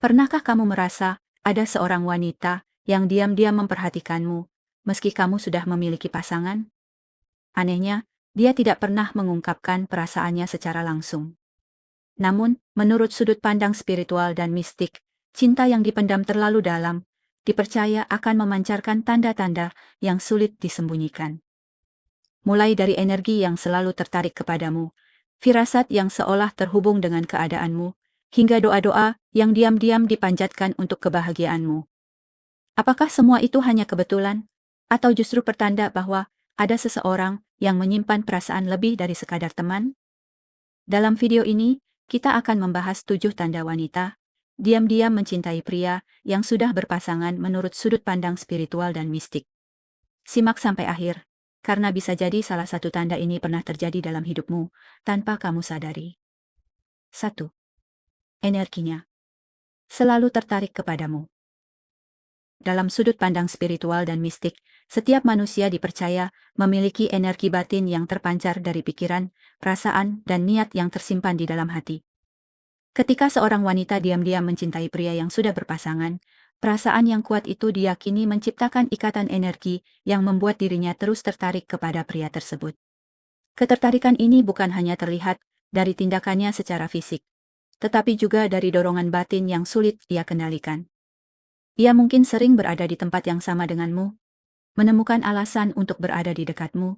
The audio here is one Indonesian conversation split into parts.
Pernahkah kamu merasa ada seorang wanita yang diam-diam memperhatikanmu, meski kamu sudah memiliki pasangan? Anehnya, dia tidak pernah mengungkapkan perasaannya secara langsung. Namun, menurut sudut pandang spiritual dan mistik, cinta yang dipendam terlalu dalam, dipercaya akan memancarkan tanda-tanda yang sulit disembunyikan. Mulai dari energi yang selalu tertarik kepadamu, firasat yang seolah terhubung dengan keadaanmu, hingga doa-doa yang diam-diam dipanjatkan untuk kebahagiaanmu. Apakah semua itu hanya kebetulan? Atau justru pertanda bahwa ada seseorang yang menyimpan perasaan lebih dari sekadar teman? Dalam video ini, kita akan membahas 7 tanda wanita diam-diam mencintai pria yang sudah berpasangan menurut sudut pandang spiritual dan mistik. Simak sampai akhir, karena bisa jadi salah satu tanda ini pernah terjadi dalam hidupmu tanpa kamu sadari. 1. Energinya. Selalu tertarik kepadamu. Dalam sudut pandang spiritual dan mistik, setiap manusia dipercaya memiliki energi batin yang terpancar dari pikiran, perasaan, dan niat yang tersimpan di dalam hati. Ketika seorang wanita diam-diam mencintai pria yang sudah berpasangan, perasaan yang kuat itu diyakini menciptakan ikatan energi yang membuat dirinya terus tertarik kepada pria tersebut. Ketertarikan ini bukan hanya terlihat dari tindakannya secara fisik, tetapi juga dari dorongan batin yang sulit ia kendalikan. Ia mungkin sering berada di tempat yang sama denganmu, menemukan alasan untuk berada di dekatmu,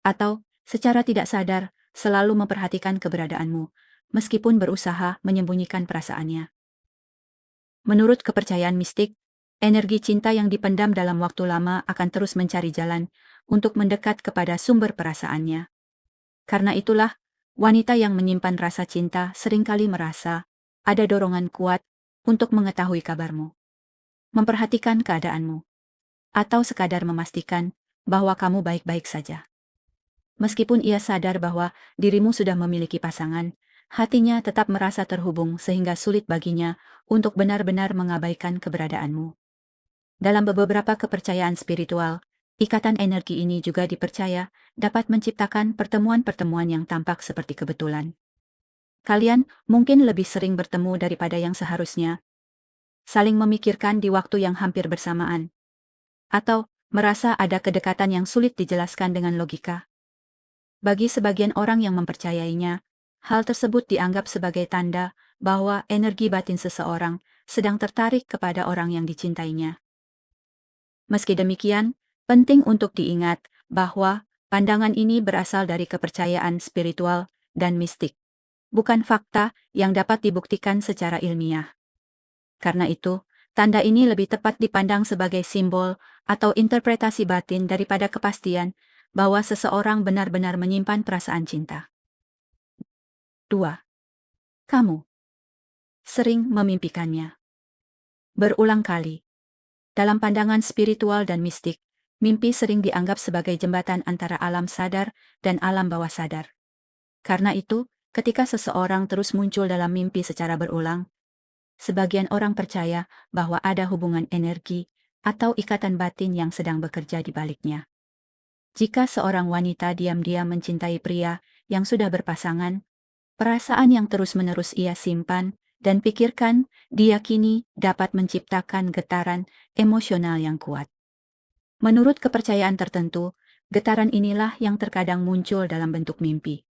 atau secara tidak sadar selalu memperhatikan keberadaanmu, meskipun berusaha menyembunyikan perasaannya. Menurut kepercayaan mistik, energi cinta yang dipendam dalam waktu lama akan terus mencari jalan untuk mendekat kepada sumber perasaannya. Karena itulah, wanita yang menyimpan rasa cinta seringkali merasa ada dorongan kuat untuk mengetahui kabarmu, memperhatikan keadaanmu, atau sekadar memastikan bahwa kamu baik-baik saja. Meskipun ia sadar bahwa dirimu sudah memiliki pasangan, hatinya tetap merasa terhubung sehingga sulit baginya untuk benar-benar mengabaikan keberadaanmu. Dalam beberapa kepercayaan spiritual, ikatan energi ini juga dipercaya dapat menciptakan pertemuan-pertemuan yang tampak seperti kebetulan. Kalian mungkin lebih sering bertemu daripada yang seharusnya, saling memikirkan di waktu yang hampir bersamaan, atau merasa ada kedekatan yang sulit dijelaskan dengan logika. Bagi sebagian orang yang mempercayainya, hal tersebut dianggap sebagai tanda bahwa energi batin seseorang sedang tertarik kepada orang yang dicintainya. Meski demikian, penting untuk diingat bahwa pandangan ini berasal dari kepercayaan spiritual dan mistik, bukan fakta yang dapat dibuktikan secara ilmiah. Karena itu, tanda ini lebih tepat dipandang sebagai simbol atau interpretasi batin daripada kepastian bahwa seseorang benar-benar menyimpan perasaan cinta. 2. Kamu sering memimpikannya. Berulang kali. Dalam pandangan spiritual dan mistik, mimpi sering dianggap sebagai jembatan antara alam sadar dan alam bawah sadar. Karena itu, ketika seseorang terus muncul dalam mimpi secara berulang, sebagian orang percaya bahwa ada hubungan energi atau ikatan batin yang sedang bekerja di baliknya. Jika seorang wanita diam-diam mencintai pria yang sudah berpasangan, perasaan yang terus-menerus ia simpan dan pikirkan diyakini dapat menciptakan getaran emosional yang kuat. Menurut kepercayaan tertentu, getaran inilah yang terkadang muncul dalam bentuk mimpi.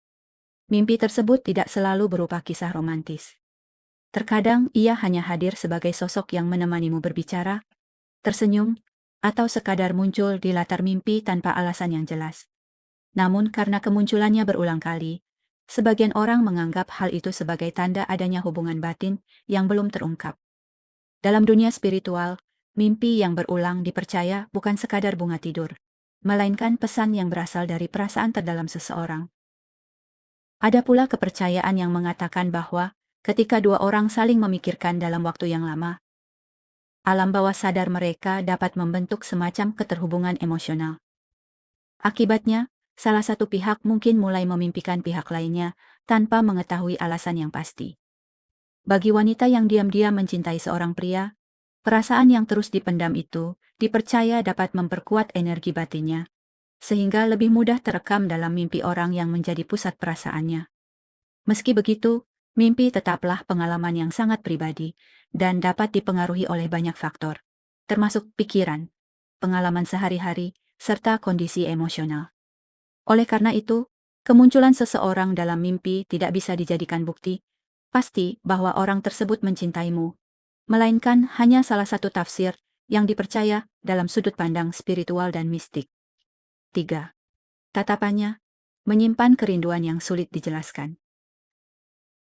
Mimpi tersebut tidak selalu berupa kisah romantis. Terkadang ia hanya hadir sebagai sosok yang menemanimu berbicara, tersenyum, atau sekadar muncul di latar mimpi tanpa alasan yang jelas. Namun karena kemunculannya berulang kali, sebagian orang menganggap hal itu sebagai tanda adanya hubungan batin yang belum terungkap. Dalam dunia spiritual, mimpi yang berulang dipercaya bukan sekadar bunga tidur, melainkan pesan yang berasal dari perasaan terdalam seseorang. Ada pula kepercayaan yang mengatakan bahwa ketika dua orang saling memikirkan dalam waktu yang lama, alam bawah sadar mereka dapat membentuk semacam keterhubungan emosional. Akibatnya, salah satu pihak mungkin mulai memimpikan pihak lainnya tanpa mengetahui alasan yang pasti. Bagi wanita yang diam-diam mencintai seorang pria, perasaan yang terus dipendam itu dipercaya dapat memperkuat energi batinnya, sehingga lebih mudah terekam dalam mimpi orang yang menjadi pusat perasaannya. Meski begitu, Mimpi tetaplah pengalaman yang sangat pribadi dan dapat dipengaruhi oleh banyak faktor, termasuk pikiran, pengalaman sehari-hari, serta kondisi emosional. Oleh karena itu, kemunculan seseorang dalam mimpi tidak bisa dijadikan bukti pasti bahwa orang tersebut mencintaimu, melainkan hanya salah satu tafsir yang dipercaya dalam sudut pandang spiritual dan mistik. 3. Tatapannya menyimpan kerinduan yang sulit dijelaskan.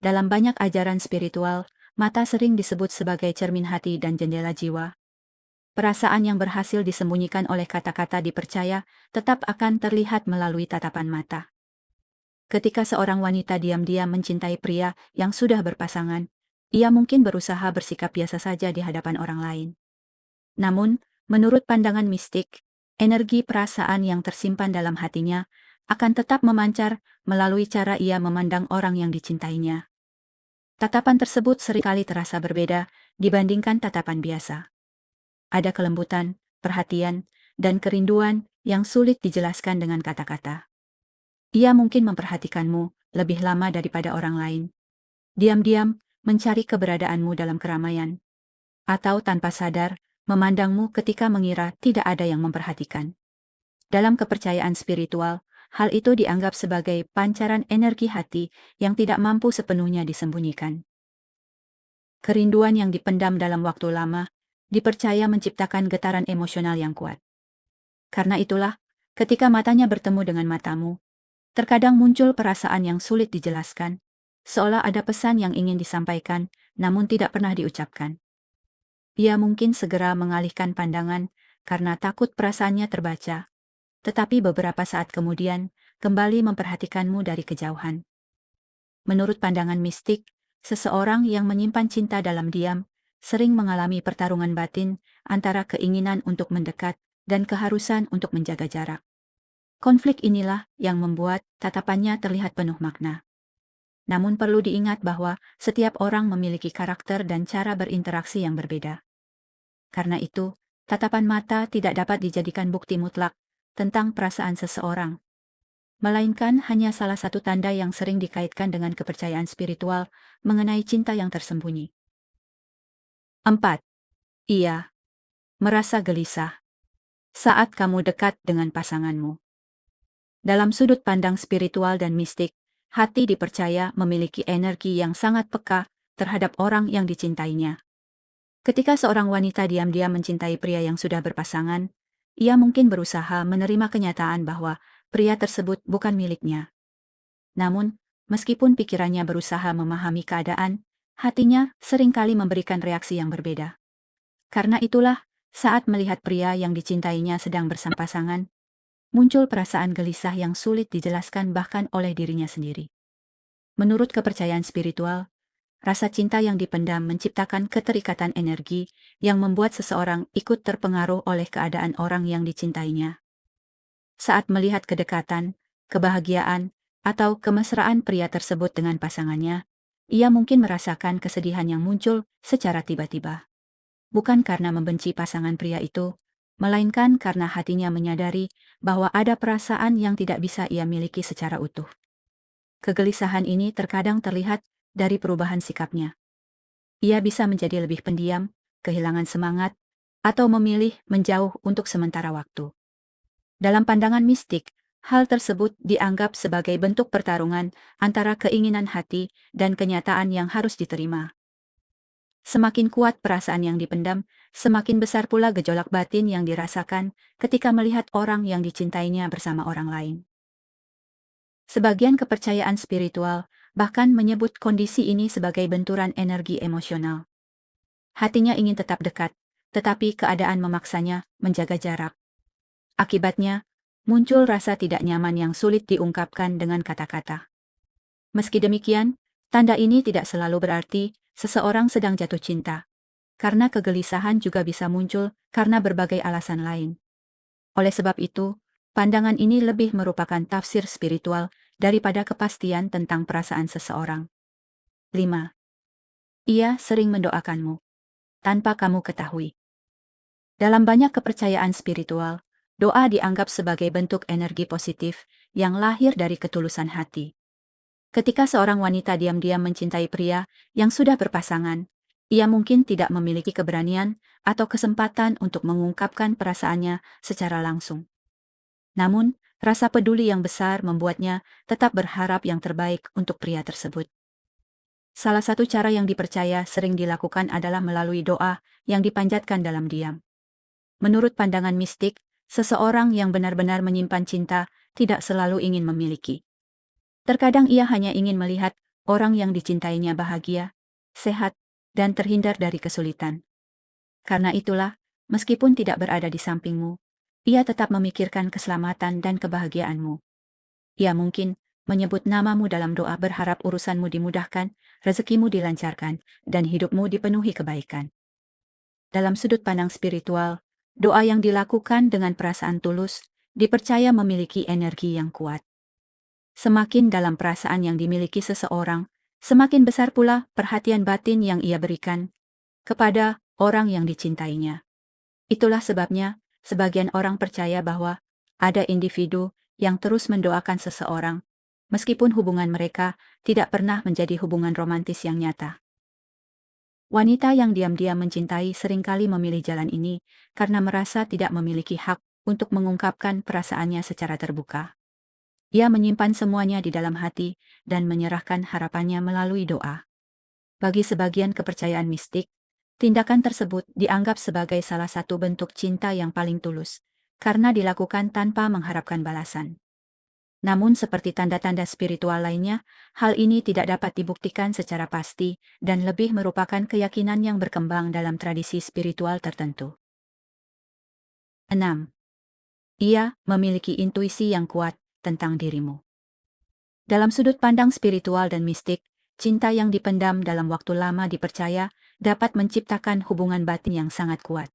Dalam banyak ajaran spiritual, mata sering disebut sebagai cermin hati dan jendela jiwa. Perasaan yang berhasil disembunyikan oleh kata-kata dipercaya tetap akan terlihat melalui tatapan mata. Ketika seorang wanita diam-diam mencintai pria yang sudah berpasangan, ia mungkin berusaha bersikap biasa saja di hadapan orang lain. Namun, menurut pandangan mistik, energi perasaan yang tersimpan dalam hatinya akan tetap memancar melalui cara ia memandang orang yang dicintainya. Tatapan tersebut seringkali terasa berbeda dibandingkan tatapan biasa. Ada kelembutan, perhatian, dan kerinduan yang sulit dijelaskan dengan kata-kata. Ia mungkin memperhatikanmu lebih lama daripada orang lain. Diam-diam mencari keberadaanmu dalam keramaian. Atau tanpa sadar, memandangmu ketika mengira tidak ada yang memperhatikan. Dalam kepercayaan spiritual, hal itu dianggap sebagai pancaran energi hati yang tidak mampu sepenuhnya disembunyikan. Kerinduan yang dipendam dalam waktu lama dipercaya menciptakan getaran emosional yang kuat. Karena itulah, ketika matanya bertemu dengan matamu, terkadang muncul perasaan yang sulit dijelaskan, seolah ada pesan yang ingin disampaikan, namun tidak pernah diucapkan. Ia mungkin segera mengalihkan pandangan karena takut perasaannya terbaca, tetapi beberapa saat kemudian kembali memperhatikanmu dari kejauhan. Menurut pandangan mistik, seseorang yang menyimpan cinta dalam diam sering mengalami pertarungan batin antara keinginan untuk mendekat dan keharusan untuk menjaga jarak. Konflik inilah yang membuat tatapannya terlihat penuh makna. Namun perlu diingat bahwa setiap orang memiliki karakter dan cara berinteraksi yang berbeda. Karena itu, tatapan mata tidak dapat dijadikan bukti mutlak tentang perasaan seseorang, melainkan hanya salah satu tanda yang sering dikaitkan dengan kepercayaan spiritual mengenai cinta yang tersembunyi. 4. Ia merasa gelisah saat kamu dekat dengan pasanganmu. Dalam sudut pandang spiritual dan mistik, hati dipercaya memiliki energi yang sangat peka terhadap orang yang dicintainya. Ketika seorang wanita diam-diam mencintai pria yang sudah berpasangan, ia mungkin berusaha menerima kenyataan bahwa pria tersebut bukan miliknya. Namun, meskipun pikirannya berusaha memahami keadaan, hatinya seringkali memberikan reaksi yang berbeda. Karena itulah, saat melihat pria yang dicintainya sedang bersama pasangan, muncul perasaan gelisah yang sulit dijelaskan bahkan oleh dirinya sendiri. Menurut kepercayaan spiritual, rasa cinta yang dipendam menciptakan keterikatan energi yang membuat seseorang ikut terpengaruh oleh keadaan orang yang dicintainya. Saat melihat kedekatan, kebahagiaan, atau kemesraan pria tersebut dengan pasangannya, ia mungkin merasakan kesedihan yang muncul secara tiba-tiba. Bukan karena membenci pasangan pria itu, melainkan karena hatinya menyadari bahwa ada perasaan yang tidak bisa ia miliki secara utuh. Kegelisahan ini terkadang terlihat dari perubahan sikapnya. Ia bisa menjadi lebih pendiam, kehilangan semangat, atau memilih menjauh untuk sementara waktu. Dalam pandangan mistik, hal tersebut dianggap sebagai bentuk pertarungan antara keinginan hati dan kenyataan yang harus diterima. Semakin kuat perasaan yang dipendam, semakin besar pula gejolak batin yang dirasakan ketika melihat orang yang dicintainya bersama orang lain. Sebagian kepercayaan spiritual bahkan menyebut kondisi ini sebagai benturan energi emosional. Hatinya ingin tetap dekat, tetapi keadaan memaksanya menjaga jarak. Akibatnya, muncul rasa tidak nyaman yang sulit diungkapkan dengan kata-kata. Meski demikian, tanda ini tidak selalu berarti seseorang sedang jatuh cinta, karena kegelisahan juga bisa muncul karena berbagai alasan lain. Oleh sebab itu, pandangan ini lebih merupakan tafsir spiritual daripada kepastian tentang perasaan seseorang. 5. Ia sering mendoakanmu, tanpa kamu ketahui. Dalam banyak kepercayaan spiritual, doa dianggap sebagai bentuk energi positif yang lahir dari ketulusan hati. Ketika seorang wanita diam-diam mencintai pria yang sudah berpasangan, ia mungkin tidak memiliki keberanian atau kesempatan untuk mengungkapkan perasaannya secara langsung. Namun, rasa peduli yang besar membuatnya tetap berharap yang terbaik untuk pria tersebut. Salah satu cara yang dipercaya sering dilakukan adalah melalui doa yang dipanjatkan dalam diam. Menurut pandangan mistik, seseorang yang benar-benar menyimpan cinta tidak selalu ingin memiliki. Terkadang ia hanya ingin melihat orang yang dicintainya bahagia, sehat, dan terhindar dari kesulitan. Karena itulah, meskipun tidak berada di sampingmu, ia tetap memikirkan keselamatan dan kebahagiaanmu. Ia mungkin menyebut namamu dalam doa berharap urusanmu dimudahkan, rezekimu dilancarkan, dan hidupmu dipenuhi kebaikan. Dalam sudut pandang spiritual, doa yang dilakukan dengan perasaan tulus dipercaya memiliki energi yang kuat. Semakin dalam perasaan yang dimiliki seseorang, semakin besar pula perhatian batin yang ia berikan kepada orang yang dicintainya. Itulah sebabnya, sebagian orang percaya bahwa ada individu yang terus mendoakan seseorang, meskipun hubungan mereka tidak pernah menjadi hubungan romantis yang nyata. Wanita yang diam-diam mencintai seringkali memilih jalan ini karena merasa tidak memiliki hak untuk mengungkapkan perasaannya secara terbuka. Ia menyimpan semuanya di dalam hati dan menyerahkan harapannya melalui doa. Bagi sebagian kepercayaan mistik, tindakan tersebut dianggap sebagai salah satu bentuk cinta yang paling tulus, karena dilakukan tanpa mengharapkan balasan. Namun seperti tanda-tanda spiritual lainnya, hal ini tidak dapat dibuktikan secara pasti dan lebih merupakan keyakinan yang berkembang dalam tradisi spiritual tertentu. 6. Ia memiliki intuisi yang kuat tentang dirimu. Dalam sudut pandang spiritual dan mistik, cinta yang dipendam dalam waktu lama dipercaya dapat menciptakan hubungan batin yang sangat kuat.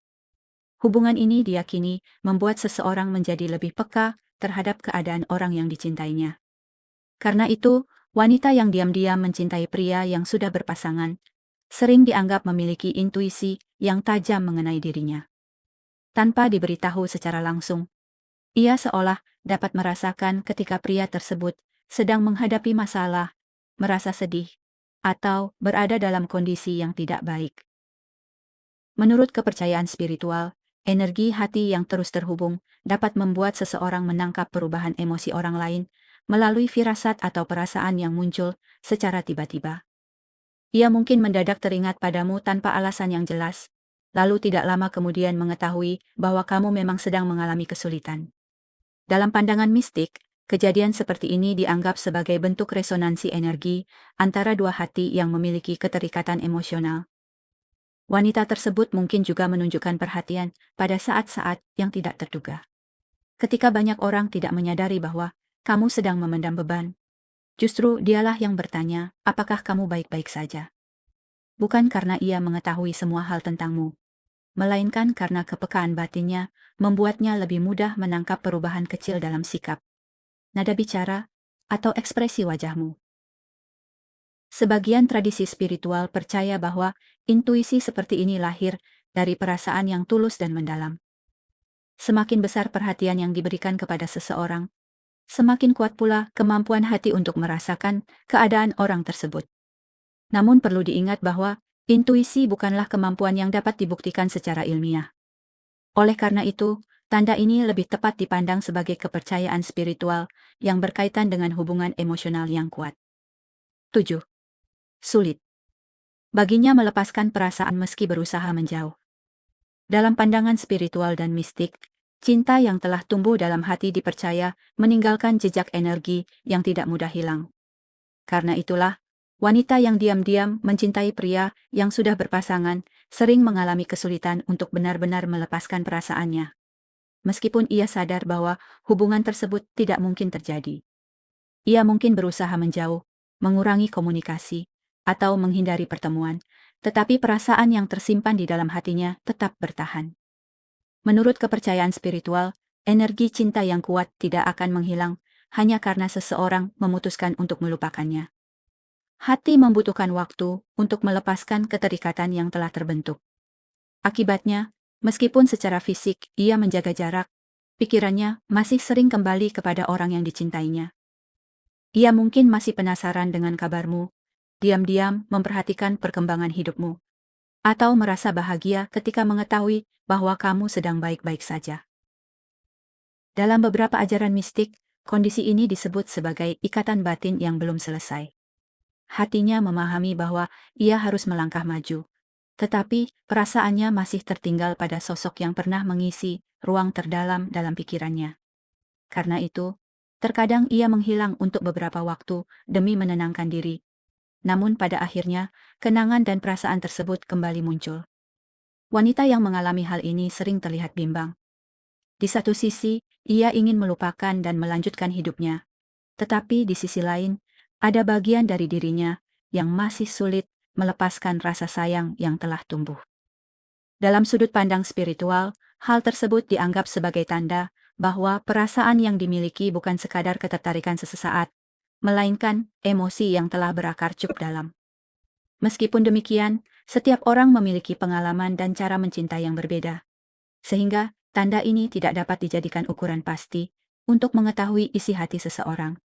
Hubungan ini diyakini membuat seseorang menjadi lebih peka terhadap keadaan orang yang dicintainya. Karena itu, wanita yang diam-diam mencintai pria yang sudah berpasangan, sering dianggap memiliki intuisi yang tajam mengenai dirinya. Tanpa diberitahu secara langsung, ia seolah dapat merasakan ketika pria tersebut sedang menghadapi masalah, merasa sedih, atau berada dalam kondisi yang tidak baik. Menurut kepercayaan spiritual, energi hati yang terus terhubung dapat membuat seseorang menangkap perubahan emosi orang lain melalui firasat atau perasaan yang muncul secara tiba-tiba. Ia mungkin mendadak teringat padamu tanpa alasan yang jelas, lalu tidak lama kemudian mengetahui bahwa kamu memang sedang mengalami kesulitan. Dalam pandangan mistik, kejadian seperti ini dianggap sebagai bentuk resonansi energi antara dua hati yang memiliki keterikatan emosional. Wanita tersebut mungkin juga menunjukkan perhatian pada saat-saat yang tidak terduga. Ketika banyak orang tidak menyadari bahwa kamu sedang memendam beban, justru dialah yang bertanya, apakah kamu baik-baik saja? Bukan karena ia mengetahui semua hal tentangmu, melainkan karena kepekaan batinnya membuatnya lebih mudah menangkap perubahan kecil dalam sikap, nada bicara, atau ekspresi wajahmu. Sebagian tradisi spiritual percaya bahwa intuisi seperti ini lahir dari perasaan yang tulus dan mendalam. Semakin besar perhatian yang diberikan kepada seseorang, semakin kuat pula kemampuan hati untuk merasakan keadaan orang tersebut. Namun perlu diingat bahwa intuisi bukanlah kemampuan yang dapat dibuktikan secara ilmiah. Oleh karena itu, tanda ini lebih tepat dipandang sebagai kepercayaan spiritual yang berkaitan dengan hubungan emosional yang kuat. 7. Sulit. Baginya melepaskan perasaan meski berusaha menjauh. Dalam pandangan spiritual dan mistik, cinta yang telah tumbuh dalam hati dipercaya meninggalkan jejak energi yang tidak mudah hilang. Karena itulah, wanita yang diam-diam mencintai pria yang sudah berpasangan sering mengalami kesulitan untuk benar-benar melepaskan perasaannya. Meskipun ia sadar bahwa hubungan tersebut tidak mungkin terjadi. Ia mungkin berusaha menjauh, mengurangi komunikasi, atau menghindari pertemuan, tetapi perasaan yang tersimpan di dalam hatinya tetap bertahan. Menurut kepercayaan spiritual, energi cinta yang kuat tidak akan menghilang hanya karena seseorang memutuskan untuk melupakannya. Hati membutuhkan waktu untuk melepaskan keterikatan yang telah terbentuk. Akibatnya, meskipun secara fisik ia menjaga jarak, pikirannya masih sering kembali kepada orang yang dicintainya. Ia mungkin masih penasaran dengan kabarmu, diam-diam memperhatikan perkembangan hidupmu, atau merasa bahagia ketika mengetahui bahwa kamu sedang baik-baik saja. Dalam beberapa ajaran mistik, kondisi ini disebut sebagai ikatan batin yang belum selesai. Hatinya memahami bahwa ia harus melangkah maju, tetapi perasaannya masih tertinggal pada sosok yang pernah mengisi ruang terdalam dalam pikirannya. Karena itu, terkadang ia menghilang untuk beberapa waktu demi menenangkan diri. Namun pada akhirnya, kenangan dan perasaan tersebut kembali muncul. Wanita yang mengalami hal ini sering terlihat bimbang. Di satu sisi, ia ingin melupakan dan melanjutkan hidupnya. Tetapi di sisi lain, ada bagian dari dirinya yang masih sulit melepaskan rasa sayang yang telah tumbuh. Dalam sudut pandang spiritual, hal tersebut dianggap sebagai tanda bahwa perasaan yang dimiliki bukan sekadar ketertarikan sesaat, melainkan emosi yang telah berakar cukup dalam. Meskipun demikian, setiap orang memiliki pengalaman dan cara mencintai yang berbeda. Sehingga, tanda ini tidak dapat dijadikan ukuran pasti untuk mengetahui isi hati seseorang.